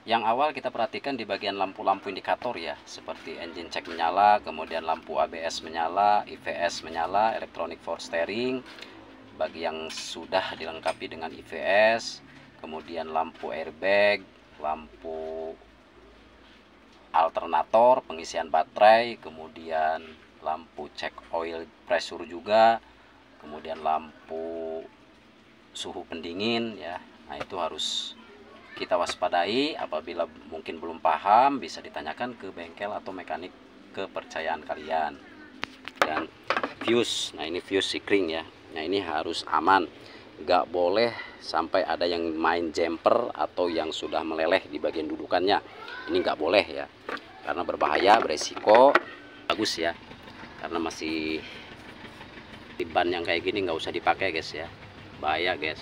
Yang awal kita perhatikan di bagian lampu-lampu indikator ya, seperti engine check menyala, kemudian lampu ABS menyala, IVS menyala, electronic power steering. Bagi yang sudah dilengkapi dengan IVS, kemudian lampu airbag, lampu alternator, pengisian baterai, kemudian lampu cek oil pressure juga, kemudian lampu suhu pendingin ya. Nah, itu harus kita waspadai. Apabila mungkin belum paham, bisa ditanyakan ke bengkel atau mekanik kepercayaan kalian. Dan fuse, nah ini fuse sikring ya. Nah ini harus aman, nggak boleh sampai ada yang main jumper atau yang sudah meleleh di bagian dudukannya. Ini nggak boleh ya, karena berbahaya, beresiko. Bagus ya, karena masih di ban yang kayak gini nggak usah dipakai guys ya, bahaya guys.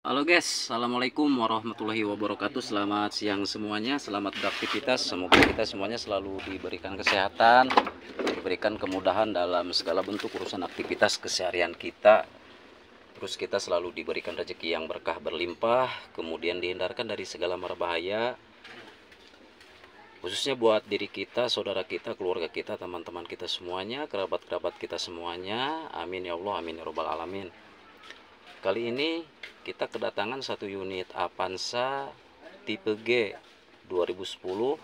Halo guys, assalamualaikum warahmatullahi wabarakatuh. Selamat siang semuanya, selamat beraktivitas. Semoga kita semuanya selalu diberikan kesehatan, diberikan kemudahan dalam segala bentuk urusan aktivitas keseharian kita. Terus kita selalu diberikan rezeki yang berkah berlimpah, kemudian dihindarkan dari segala mara bahaya, khususnya buat diri kita, saudara kita, keluarga kita, teman-teman kita semuanya, kerabat-kerabat kita semuanya. Amin ya Allah, amin ya robbal alamin. Kali ini kita kedatangan satu unit Avanza tipe G 2010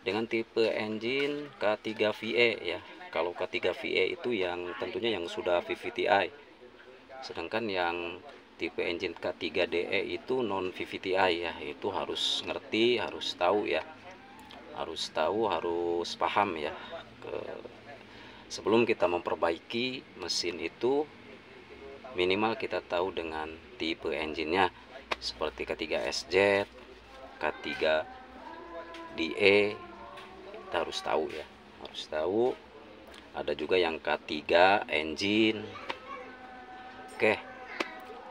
dengan tipe engine K3 VE ya. Kalau K3 VE itu yang tentunya yang sudah VVTi, sedangkan yang tipe engine K3 DE itu non VVTi ya. Itu harus ngerti, harus tahu ya, harus tahu, harus paham ya. Sebelum kita memperbaiki mesin itu, minimal kita tahu dengan tipe engine-nya, seperti K3 SZ, K3 DE, kita harus tahu ya, harus tahu. Ada juga yang K3 engine. Oke,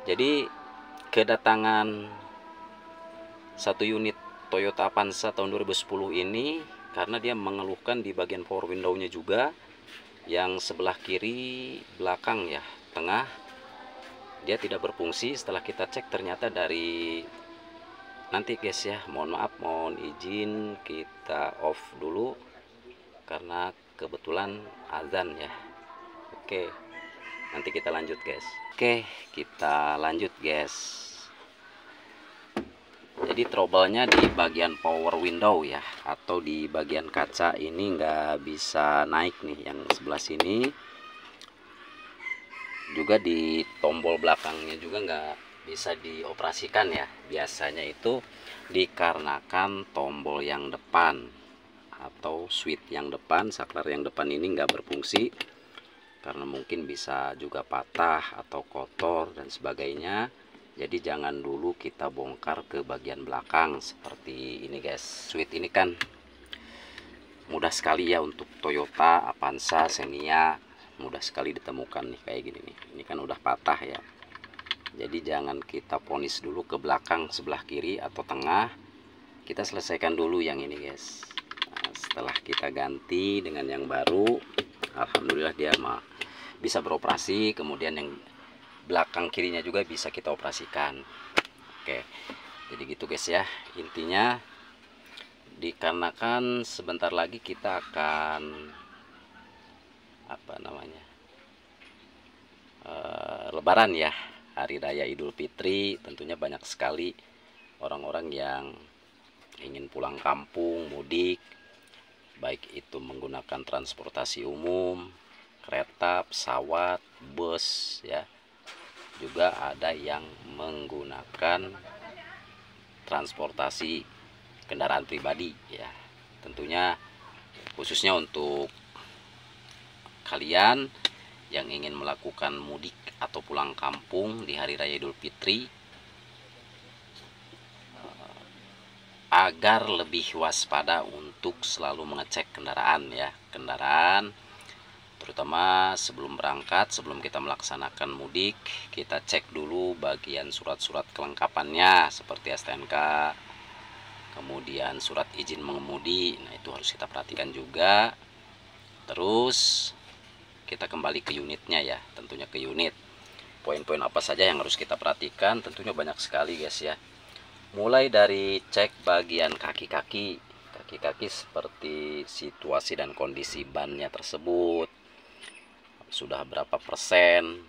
jadi kedatangan satu unit Toyota Avanza tahun 2010 ini karena dia mengeluhkan di bagian power window-nya juga, yang sebelah kiri belakang ya, tengah, dia tidak berfungsi. Setelah kita cek ternyata dari, nanti guys ya, mohon maaf, mohon izin kita off dulu karena kebetulan azan ya. Oke, nanti kita lanjut guys. Oke, kita lanjut guys. Jadi trouble-nya di bagian power window ya, atau di bagian kaca ini nggak bisa naik nih, yang sebelah sini. Juga di tombol belakangnya juga nggak bisa dioperasikan ya. Biasanya itu dikarenakan tombol yang depan atau switch yang depan, saklar yang depan ini nggak berfungsi, karena mungkin bisa juga patah atau kotor dan sebagainya. Jadi jangan dulu kita bongkar ke bagian belakang seperti ini guys. Switch ini kan mudah sekali ya untuk Toyota Avanza, Xenia, mudah sekali ditemukan nih kayak gini nih. Ini kan udah patah ya. Jadi jangan kita ponis dulu ke belakang sebelah kiri atau tengah. Kita selesaikan dulu yang ini guys. Nah, setelah kita ganti dengan yang baru, alhamdulillah dia bisa beroperasi. Kemudian yang belakang kirinya juga bisa kita operasikan. Oke, jadi gitu guys ya. Intinya dikarenakan sebentar lagi kita akan Lebaran ya, hari raya Idul Fitri. Tentunya banyak sekali orang-orang yang ingin pulang kampung, mudik, baik itu menggunakan transportasi umum, kereta, pesawat, bus ya. Juga ada yang menggunakan transportasi kendaraan pribadi ya. Tentunya khususnya untuk kalian yang ingin melakukan mudik atau pulang kampung di hari raya Idul Fitri, agar lebih waspada untuk selalu mengecek kendaraan ya, kendaraan terutama sebelum berangkat, sebelum kita melaksanakan mudik, kita cek dulu bagian surat-surat kelengkapannya seperti STNK, kemudian surat izin mengemudi. Nah itu harus kita perhatikan juga. Terus kita kembali ke unitnya ya, tentunya ke unit. Poin-poin apa saja yang harus kita perhatikan, tentunya banyak sekali guys ya. Mulai dari cek bagian kaki-kaki seperti situasi dan kondisi bannya tersebut, sudah berapa persen,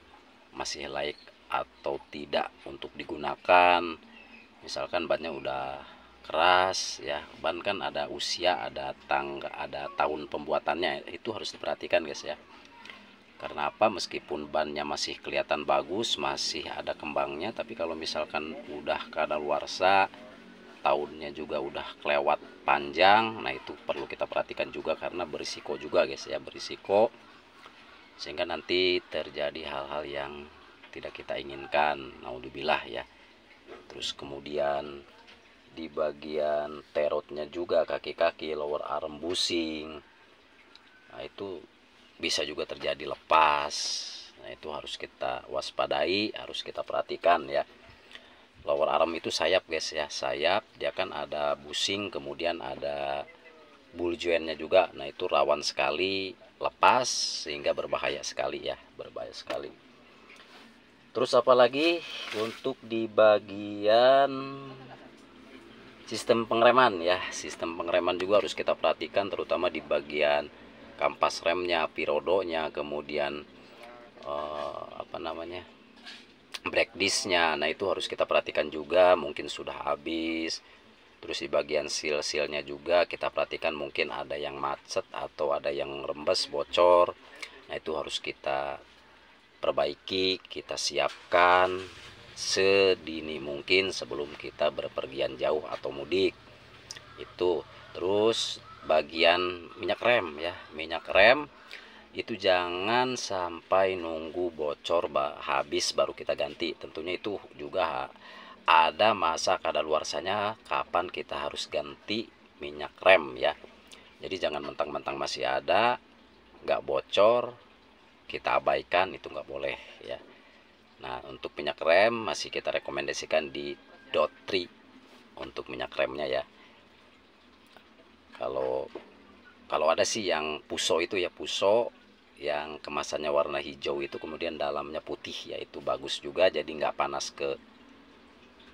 masih layak atau tidak untuk digunakan. Misalkan bannya udah keras ya, ban kan ada usia, ada tahun pembuatannya, itu harus diperhatikan guys ya. Karena apa? Meskipun bannya masih kelihatan bagus, masih ada kembangnya, tapi kalau misalkan udah kadaluarsa, tahunnya juga udah kelewat panjang, nah itu perlu kita perhatikan juga karena berisiko juga guys ya, berisiko sehingga nanti terjadi hal-hal yang tidak kita inginkan, naudzubillah ya. Terus kemudian di bagian terotnya juga, kaki-kaki, lower arm bushing, nah itu bisa juga terjadi lepas. Nah itu harus kita waspadai, harus kita perhatikan ya. Lower arm itu sayap guys ya, sayap dia kan ada bushing, kemudian ada ball jointnya juga. Nah itu rawan sekali lepas sehingga berbahaya sekali ya, berbahaya sekali. Terus apalagi untuk di bagian sistem pengereman ya, sistem pengereman juga harus kita perhatikan, terutama di bagian kampas remnya, pirodonya, kemudian brake discnya. Nah itu harus kita perhatikan juga, mungkin sudah habis. Terus di bagian seal-sealnya juga kita perhatikan, mungkin ada yang macet atau ada yang rembes, bocor. Nah itu harus kita perbaiki, kita siapkan sedini mungkin sebelum kita berpergian jauh atau mudik. Itu terus bagian minyak rem ya, minyak rem itu jangan sampai nunggu bocor habis baru kita ganti. Tentunya itu juga ada masa kadaluarsanya kapan kita harus ganti minyak rem ya. Jadi jangan mentang-mentang masih ada, nggak bocor, kita abaikan, itu nggak boleh ya. Nah untuk minyak rem masih kita rekomendasikan di dot 3 untuk minyak remnya ya. Kalau ada sih yang puso itu ya, puso yang kemasannya warna hijau itu kemudian dalamnya putih ya, itu bagus juga, jadi nggak panas ke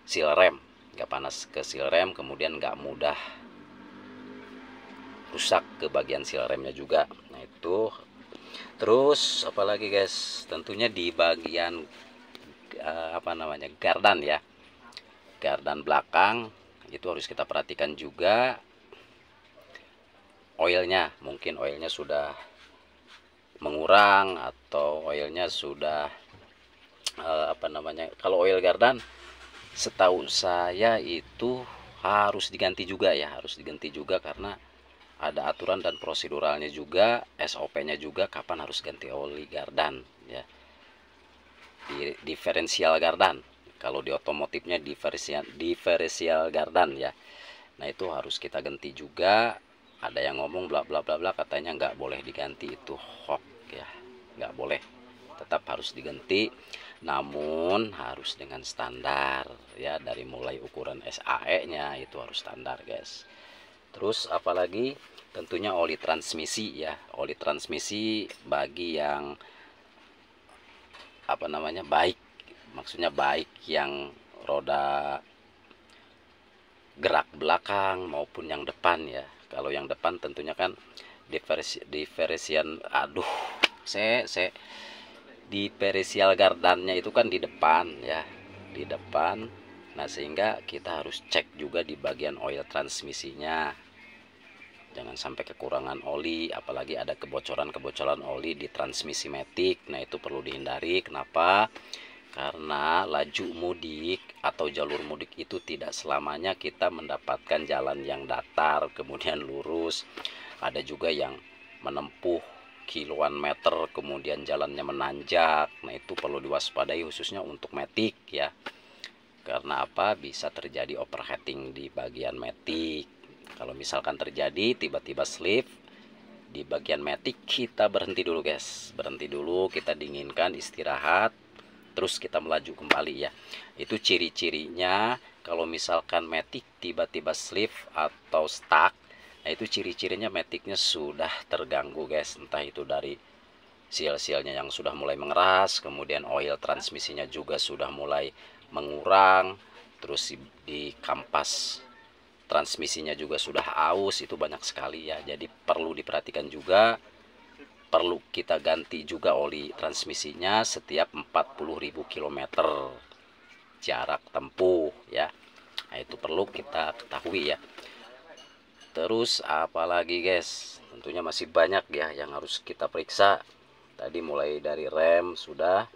seal rem, kemudian nggak mudah rusak ke bagian seal remnya juga. Nah itu terus apalagi guys, tentunya di bagian gardan ya, gardan belakang itu harus kita perhatikan juga. Oilnya, mungkin oilnya sudah mengurang atau oilnya sudah kalau oil gardan setahu saya itu harus diganti juga ya, harus diganti juga karena ada aturan dan proseduralnya juga, SOP-nya juga kapan harus ganti oli gardan ya. Di diferensial gardan, kalau di otomotifnya diferensial gardan ya. Nah itu harus kita ganti juga. Ada yang ngomong bla bla bla bla katanya nggak boleh diganti, itu hoax ya, nggak boleh, tetap harus diganti, namun harus dengan standar ya, dari mulai ukuran SAE nya itu harus standar guys. Terus apalagi tentunya oli transmisi ya, oli transmisi bagi yang baik, maksudnya baik yang roda gerak belakang maupun yang depan ya. Kalau yang depan tentunya kan diferensial gardannya itu kan di depan ya, di depan. Nah sehingga kita harus cek juga di bagian oil transmisinya, jangan sampai kekurangan oli, apalagi ada kebocoran oli di transmisi matic. Nah itu perlu dihindari. Kenapa? Karena laju mudik atau jalur mudik itu tidak selamanya kita mendapatkan jalan yang datar kemudian lurus. Ada juga yang menempuh kiloan meter kemudian jalannya menanjak. Nah itu perlu diwaspadai khususnya untuk matic ya. Karena apa? Bisa terjadi overheating di bagian matic. Kalau misalkan terjadi tiba-tiba slip di bagian matic, kita berhenti dulu guys, berhenti dulu, kita dinginkan, istirahat, terus kita melaju kembali ya. Itu ciri-cirinya kalau misalkan matic tiba-tiba slip atau stuck. Nah itu ciri-cirinya maticnya sudah terganggu guys, entah itu dari seal-sealnya yang sudah mulai mengeras, kemudian oil transmisinya juga sudah mulai mengurang, terus di kampas transmisinya juga sudah aus. Itu banyak sekali ya, jadi perlu diperhatikan juga. Perlu kita ganti juga oli transmisinya setiap 40.000 km jarak tempuh ya. Nah, itu perlu kita ketahui ya. Terus apalagi guys, tentunya masih banyak ya yang harus kita periksa. Tadi mulai dari rem sudah,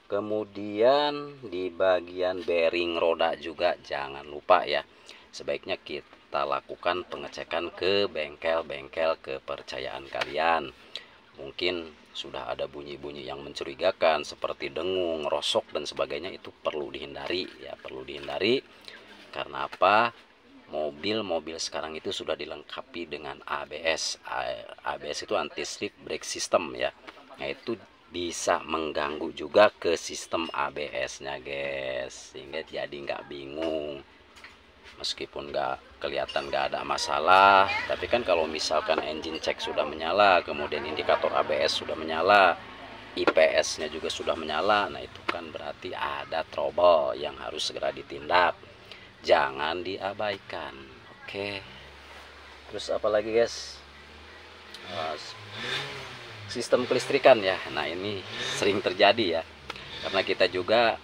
kemudian di bagian bearing roda juga jangan lupa ya. Sebaiknya kita lakukan pengecekan ke bengkel-bengkel kepercayaan kalian. Mungkin sudah ada bunyi-bunyi yang mencurigakan seperti dengung, rosok dan sebagainya, itu perlu dihindari ya, perlu dihindari. Karena apa? Mobil-mobil sekarang itu sudah dilengkapi dengan ABS. ABS itu anti slip brake system ya. Nah, itu bisa mengganggu juga ke sistem ABS-nya guys, sehingga jadi nggak bingung. Meskipun nggak kelihatan nggak ada masalah, tapi kan kalau misalkan engine check sudah menyala, kemudian indikator ABS sudah menyala, IPS-nya juga sudah menyala, nah itu kan berarti ada trouble yang harus segera ditindak, jangan diabaikan. Oke, terus apa lagi guys? Sistem kelistrikan ya. Nah, ini sering terjadi ya, karena kita juga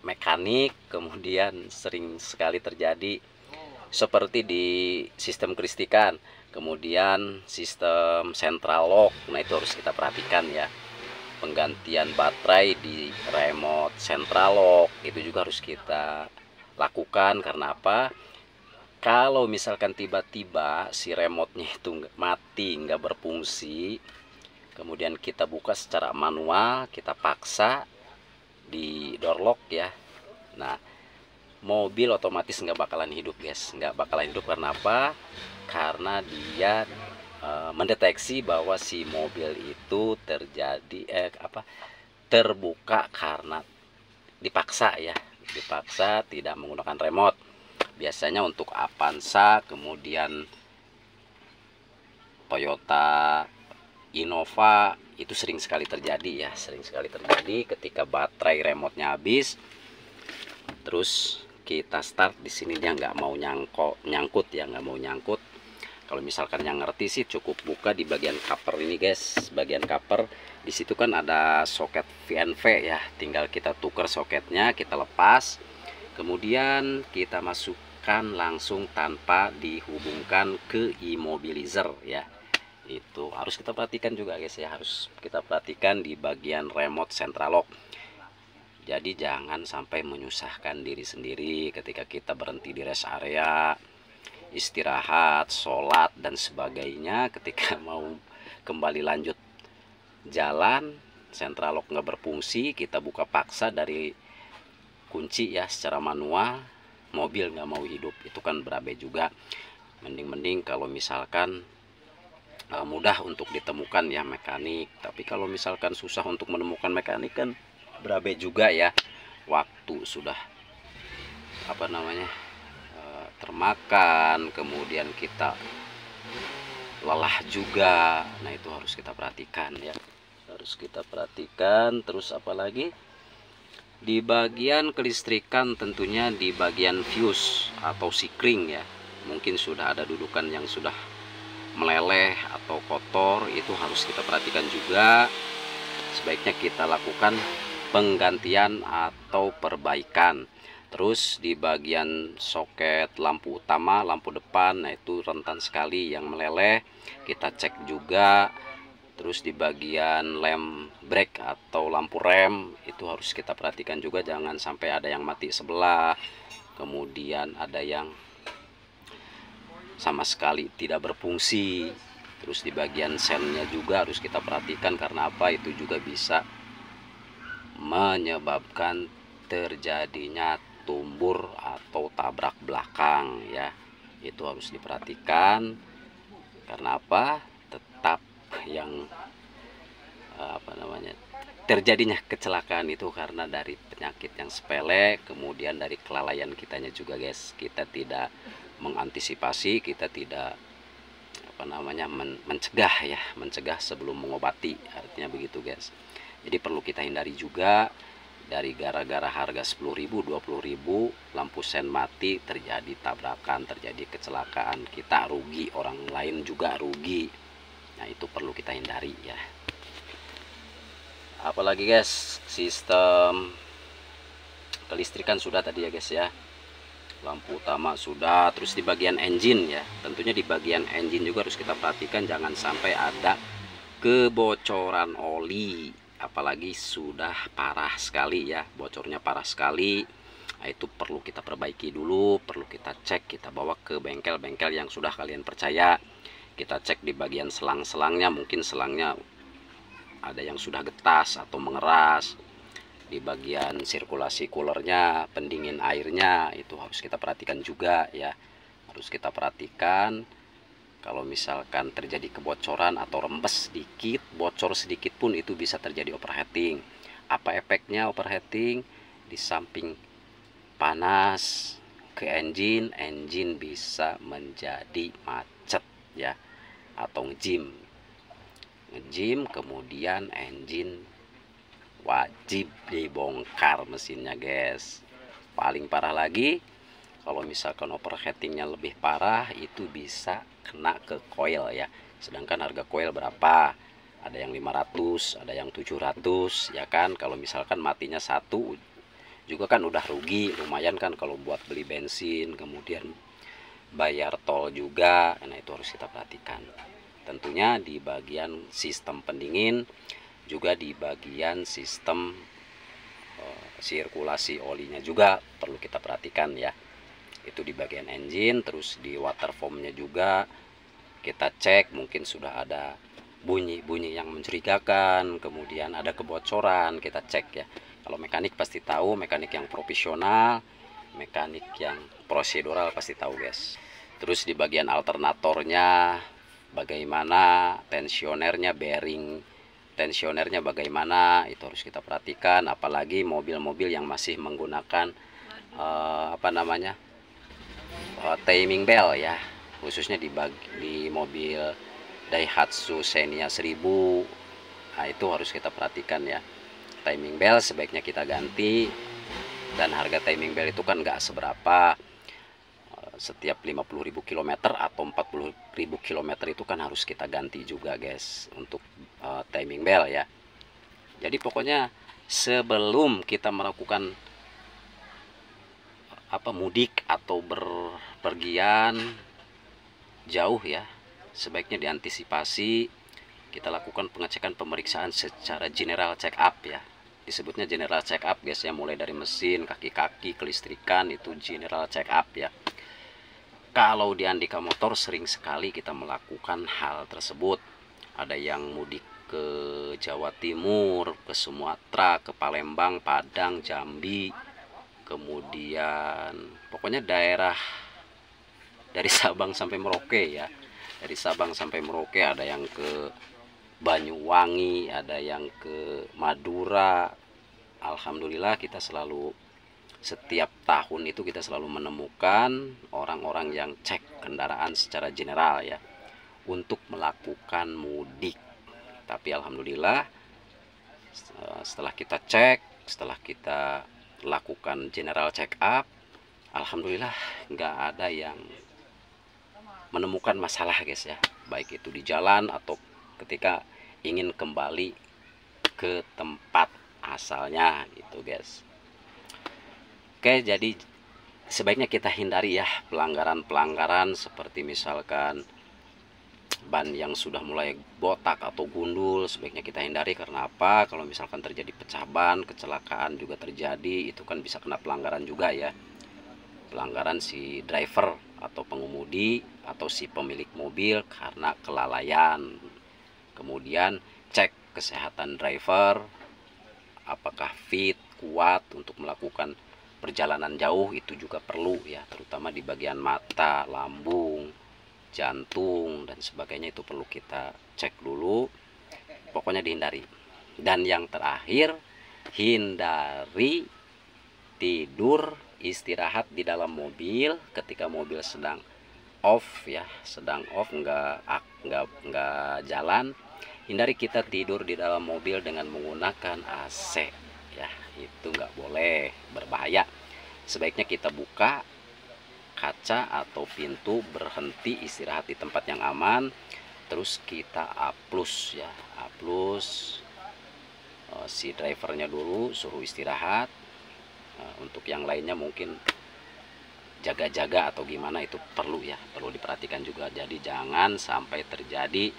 mekanik, kemudian sering sekali terjadi seperti di sistem kelistrikan, kemudian sistem central lock. Nah, itu harus kita perhatikan ya. Penggantian baterai di remote central lock itu juga harus kita lakukan. Karena apa? Kalau misalkan tiba-tiba si remote-nya itu mati, nggak berfungsi, kemudian kita buka secara manual, kita paksa di door lock ya, nah mobil otomatis nggak bakalan hidup guys, nggak bakalan hidup. Karena apa? Karena dia mendeteksi bahwa si mobil itu terbuka karena dipaksa ya, dipaksa tidak menggunakan remote. Biasanya untuk Avanza, kemudian Toyota Innova, itu sering sekali terjadi ya, sering sekali terjadi ketika baterai remote-nya habis, terus kita start di sini dia nggak mau nyangkut ya, nggak mau nyangkut. Kalau misalkan yang ngerti sih cukup buka di bagian cover ini guys, bagian cover di situ kan ada soket VNV ya, tinggal kita tukar soketnya, kita lepas, kemudian kita masukkan langsung tanpa dihubungkan ke immobilizer ya. Itu harus kita perhatikan juga guys ya, harus kita perhatikan di bagian remote central lock. Jadi jangan sampai menyusahkan diri sendiri ketika kita berhenti di rest area, istirahat, sholat dan sebagainya. Ketika mau kembali lanjut jalan, central lock nggak berfungsi, kita buka paksa dari kunci ya secara manual, mobil nggak mau hidup, itu kan berabe juga. Mending kalau misalkan mudah untuk ditemukan ya mekanik, tapi kalau misalkan susah untuk menemukan mekanik kan berabe juga ya, waktu sudah termakan, kemudian kita lelah juga. Nah, itu harus kita perhatikan ya, harus kita perhatikan. Terus apalagi di bagian kelistrikan, tentunya di bagian fuse atau sikring ya, mungkin sudah ada dudukan yang sudah meleleh atau kotor, itu harus kita perhatikan juga. Sebaiknya kita lakukan penggantian atau perbaikan. Terus di bagian soket lampu utama, lampu depan, nah itu rentan sekali yang meleleh, kita cek juga. Terus di bagian lem brake atau lampu rem itu harus kita perhatikan juga, jangan sampai ada yang mati sebelah, kemudian ada yang sama sekali tidak berfungsi. Terus di bagian sennya juga harus kita perhatikan, karena apa? Itu juga bisa menyebabkan terjadinya tumbur atau tabrak belakang ya. Itu harus diperhatikan. Karena apa? Tetap yang terjadinya kecelakaan itu karena dari penyakit yang sepele, kemudian dari kelalaian kitanya juga guys. Kita tidak mengantisipasi, kita tidak mencegah ya, mencegah sebelum mengobati, artinya begitu guys. Jadi perlu kita hindari juga dari gara-gara harga 10.000 20.000 lampu sen mati, terjadi tabrakan, terjadi kecelakaan, kita rugi, orang lain juga rugi. Nah itu perlu kita hindari ya. Apalagi guys, sistem kelistrikan sudah tadi ya guys ya, lampu utama sudah, terus di bagian engine ya, tentunya di bagian engine juga harus kita perhatikan jangan sampai ada kebocoran oli, apalagi sudah parah sekali ya, bocornya parah sekali. Nah, itu perlu kita perbaiki dulu, perlu kita cek, kita bawa ke bengkel-bengkel yang sudah kalian percaya. Kita cek di bagian selang-selangnya, mungkin selangnya ada yang sudah getas atau mengeras. Di bagian sirkulasi coolernya, pendingin airnya, itu harus kita perhatikan juga ya. Harus kita perhatikan. Kalau misalkan terjadi kebocoran atau rembes sedikit, bocor sedikit pun itu bisa terjadi overheating. Apa efeknya overheating? Di samping panas ke engine, engine bisa menjadi macet ya, atau ngejim, kemudian engine wajib dibongkar mesinnya guys. Paling parah lagi kalau misalkan overheatingnya lebih parah, itu bisa kena ke coil ya. Sedangkan harga coil berapa? Ada yang 500, ada yang 700 ya kan. Kalau misalkan matinya satu juga kan udah rugi lumayan kan, kalau buat beli bensin kemudian bayar tol juga. Nah itu harus kita perhatikan. Tentunya di bagian sistem pendingin, juga di bagian sistem sirkulasi olinya juga perlu kita perhatikan ya. Itu di bagian engine. Terus di water foamnya juga kita cek, mungkin sudah ada bunyi-bunyi yang mencurigakan, kemudian ada kebocoran, kita cek ya. Kalau mekanik pasti tahu, mekanik yang profesional, mekanik yang prosedural pasti tahu guys. Terus di bagian alternatornya bagaimana, tensionernya, bearing tensionernya bagaimana, itu harus kita perhatikan. Apalagi mobil-mobil yang masih menggunakan timing bell ya, khususnya di mobil Daihatsu Xenia 1000. Nah itu harus kita perhatikan ya, timing bell sebaiknya kita ganti. Dan harga timing bell itu kan nggak seberapa, setiap 50.000 km atau 40.000 km itu kan harus kita ganti juga guys untuk timing bell ya. Jadi pokoknya sebelum kita melakukan mudik atau berpergian jauh ya, sebaiknya diantisipasi, kita lakukan pengecekan pemeriksaan secara general check up ya. Disebutnya general check up guys ya, mulai dari mesin, kaki-kaki, kelistrikan, itu general check up ya. Kalau di Andika Motor sering sekali kita melakukan hal tersebut. Ada yang mudik ke Jawa Timur, ke Sumatera, ke Palembang, Padang, Jambi, kemudian pokoknya daerah dari Sabang sampai Merauke ya. Dari Sabang sampai Merauke, ada yang ke Banyuwangi, ada yang ke Madura. Alhamdulillah kita selalu, setiap tahun itu kita selalu menemukan orang-orang yang cek kendaraan secara general ya, untuk melakukan mudik. Tapi alhamdulillah setelah kita cek, setelah kita lakukan general check up, alhamdulillah nggak ada yang menemukan masalah guys ya, baik itu di jalan atau ketika ingin kembali ke tempat asalnya gitu guys. Oke, jadi sebaiknya kita hindari ya pelanggaran-pelanggaran seperti misalkan ban yang sudah mulai botak atau gundul, sebaiknya kita hindari. Karena apa? Kalau misalkan terjadi pecah ban, kecelakaan juga terjadi, itu kan bisa kena pelanggaran juga ya. Pelanggaran si driver atau pengemudi atau si pemilik mobil karena kelalaian. Kemudian cek kesehatan driver, apakah fit, kuat untuk melakukan perjalanan jauh, itu juga perlu ya, terutama di bagian mata, lambung, jantung dan sebagainya, itu perlu kita cek dulu. Pokoknya dihindari. Dan yang terakhir, hindari tidur istirahat di dalam mobil ketika mobil sedang off ya, sedang off, nggak aktif nggak jalan, hindari kita tidur di dalam mobil dengan menggunakan AC ya, itu nggak boleh, berbahaya. Sebaiknya kita buka kaca atau pintu, berhenti istirahat di tempat yang aman, terus kita aplus ya, aplus si drivernya dulu, suruh istirahat. Untuk yang lainnya mungkin jaga-jaga atau gimana, itu perlu ya, perlu diperhatikan juga. Jadi jangan sampai terjadi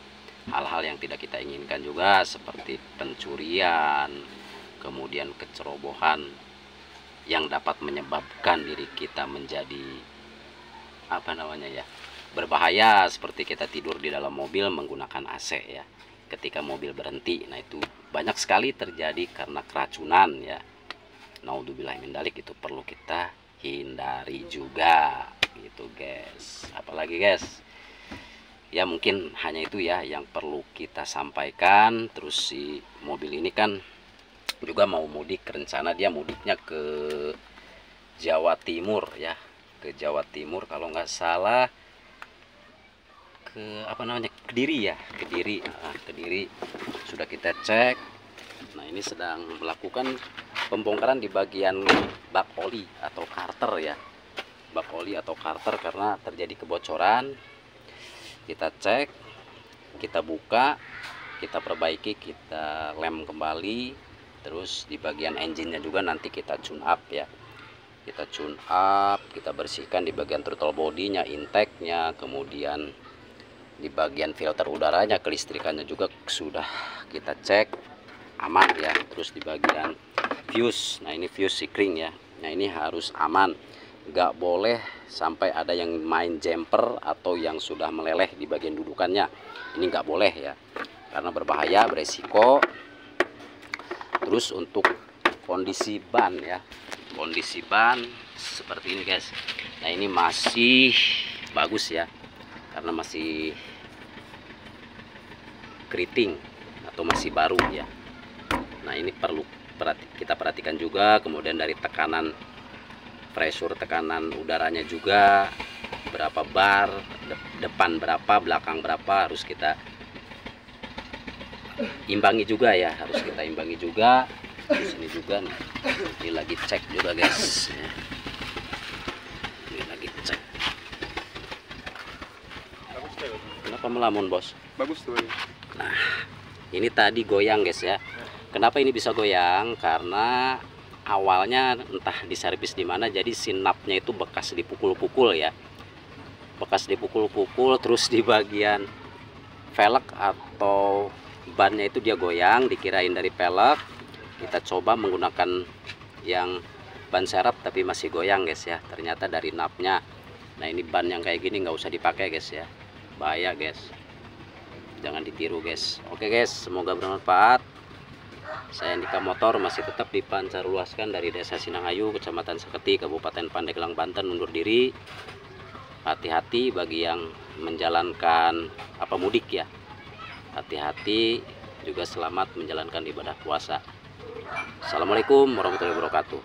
hal-hal yang tidak kita inginkan juga, seperti pencurian, kemudian kecerobohan yang dapat menyebabkan diri kita menjadi berbahaya, seperti kita tidur di dalam mobil menggunakan AC ya ketika mobil berhenti. Nah, itu banyak sekali terjadi karena keracunan ya. Naudzubillah min dzalik, itu perlu kita hindari juga gitu guys. Apalagi guys ya, mungkin hanya itu ya yang perlu kita sampaikan. Terus si mobil ini kan juga mau mudik, rencana dia mudiknya ke Jawa Timur ya, ke Jawa Timur kalau nggak salah, ke Kediri ya, Kediri. Kediri sudah kita cek. Nah, ini sedang melakukan pembongkaran di bagian bak oli atau karter ya, bak oli atau karter, karena terjadi kebocoran. Kita cek, kita buka, kita perbaiki, kita lem kembali. Terus di bagian engine-nya juga nanti kita tune up ya, kita tune up, kita bersihkan di bagian throttle body-nya, intake-nya, kemudian di bagian filter udaranya, kelistrikannya juga sudah kita cek aman ya. Terus di bagian fuse, nah ini fuse sikring ya, nah ini harus aman, nggak boleh sampai ada yang main jumper atau yang sudah meleleh di bagian dudukannya. Ini nggak boleh ya, karena berbahaya, beresiko. Terus untuk kondisi ban ya, kondisi ban seperti ini guys. Nah, ini masih bagus ya, karena masih keriting atau masih baru ya. Nah, ini perlu kita perhatikan juga. Kemudian dari tekanan pressure, tekanan udaranya juga, berapa bar, depan berapa, belakang berapa, harus kita imbangi juga ya, harus kita imbangi juga. Di sini juga nih, ini lagi cek juga guys ya. Ini lagi cek. Kenapa melamun bos? Bagus tuh ya. Nah, ini tadi goyang guys ya. Kenapa ini bisa goyang? Karena awalnya entah diservis di mana, jadi sinapnya itu bekas dipukul-pukul ya, bekas dipukul-pukul. Terus di bagian velg atau bannya itu dia goyang, dikirain dari pelek. Kita coba menggunakan yang ban serep tapi masih goyang guys ya, ternyata dari napnya. Nah, ini ban yang kayak gini nggak usah dipakai guys ya, bahaya guys, jangan ditiru guys. Oke guys, semoga bermanfaat. Saya Andika Motor masih tetap dipancarluaskan dari Desa Sinangayu, Kecamatan Seketi, Kabupaten Pandeglang, Banten, undur diri. Hati-hati bagi yang menjalankan mudik ya. Hati-hati juga, selamat menjalankan ibadah puasa. Assalamualaikum warahmatullahi wabarakatuh.